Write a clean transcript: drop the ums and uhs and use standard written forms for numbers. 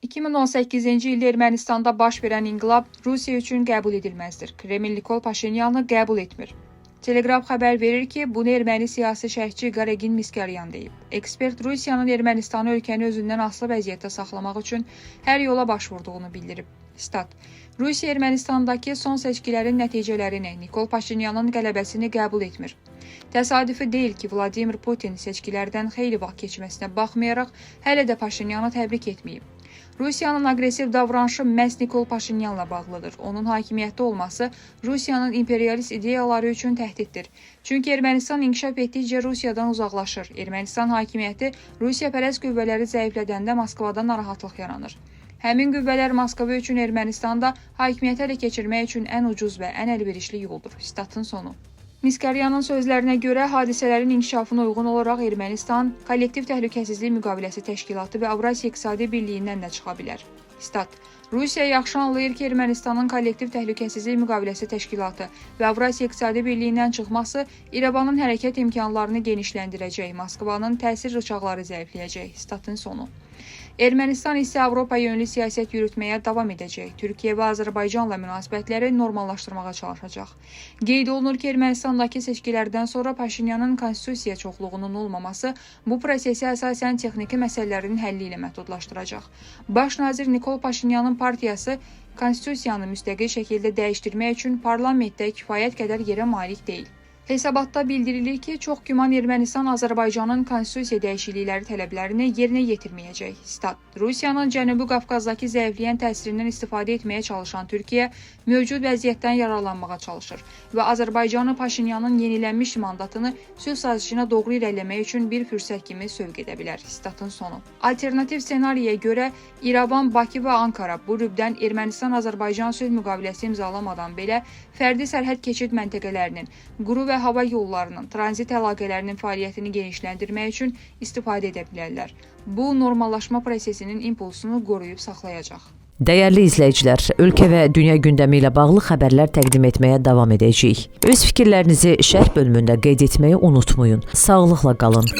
2018-ci ildə Ermənistanda baş verən inqilab Rusiya üçün qəbul edilməzdir. Kreml Nikol Paşinyanı qəbul etmir. Telegraf xəbər verir ki, bunu erməni siyasi şərhçi Qaregin Miskaryan deyib. Ekspert Rusiyanın Ermənistanı ölkəni özündən asılı vəziyyətdə saxlamaq üçün hər yola başvurduğunu bildirib. Stat: Rusiya Ermənistandakı son seçkilərin nəticələrini, Nikol Paşinyanın qələbəsini qəbul etmir. Təsadüfi deyil ki, Vladimir Putin seçkilərdən xeyli vaxt keçməsinə baxmayaraq hələ də Paşinyanı təbrik etməyib. Rusiyanın aqressiv davranışı məhz Nikol Paşinyanla bağlıdır. Onun hakimiyyətdə olması Rusiyanın imperialist ideyaları üçün təhdiddir. Çünki Ermənistan inkişaf etdikcə Rusiyadan uzaqlaşır. Ermənistan hakimiyyəti Rusiyapərəst qüvvələri zəiflədəndə Moskvadan narahatlıq yaranır. Həmin qüvvələr Moskva üçün Ermənistanda hakimiyyəti ələ keçirmək üçün ən ucuz və ən əlverişli yoldur. Statın sonu. Miskaryanın sözlərinə görə hadisələrin inkişafına uyğun olaraq Ermənistan Kollektiv Təhlükəsizlik Müqaviləsi Təşkilatı və Avrasiya İqtisadi Birliyindən də çıxa bilər. Stat: Rusiya yaxşı anlayır ki, Ermənistanın Kollektiv Təhlükəsizlik Müqaviləsi Təşkilatı və Avrasiya İqtisadi Birliyindən çıxması İrəvanın hərəkət imkanlarını genişləndirəcək, Moskvanın təsir rıçaqları zəifləyəcək. Statın sonu. Ermənistan isə Avropa yönlü siyasət yürütməyə davam edəcək. Türkiyə və Azərbaycanla münasibətləri normallaşdırmağa çalışacaq. Qeyd olunur ki, Ermənistandakı seçkilərdən sonra Paşinyanın konstitusiya çoxluğunun olmaması bu prosesi əsasən texniki məsələlərin həlli ilə məhdudlaşdıracaq. Baş nazir Nikol Paşinyanın partiyası konstitusiyanı müstəqil şəkildə dəyişdirmək üçün parlamentdə kifayət qədər yerə malik deyil. Hesabatda bildirilir ki, çox güman Ermənistan Azərbaycanın konstitusiya dəyişiklikləri tələblərini yerinə yetirməyəcək. Stat: Rusiyanın Cənubi Qafqazdakı zəifləyən təsirindən istifadə etməyə çalışan Türkiyə mövcud vəziyyətdən yararlanmağa çalışır və Azərbaycanı Paşinyanın yenilənmiş mandatını sülh sazişinə doğru irəliləmək üçün bir fürsət kimi sövq edə bilər. Statın sonu. Alternativ ssenariyə görə İrəvan, Bakı və Ankara bu rübdən Ermənistan-Azərbaycan sülh müqaviləsi imzalamadan belə fərdi sərhəd keçid məntəqələrinin, quru və hava yollarının, tranzit əlaqələrinin fəaliyyətini genişləndirmək üçün istifadə edə bilərlər. Bu, normallaşma prosesinin impulsunu qoruyub saxlayacaq. Dəyərli izləyicilər, ölkə və dünya gündəmi ilə bağlı xəbərlər təqdim etməyə davam edəcəyik. Öz fikirlərinizi şərh bölümündə qeyd etməyi unutmayın. Sağlıqla qalın.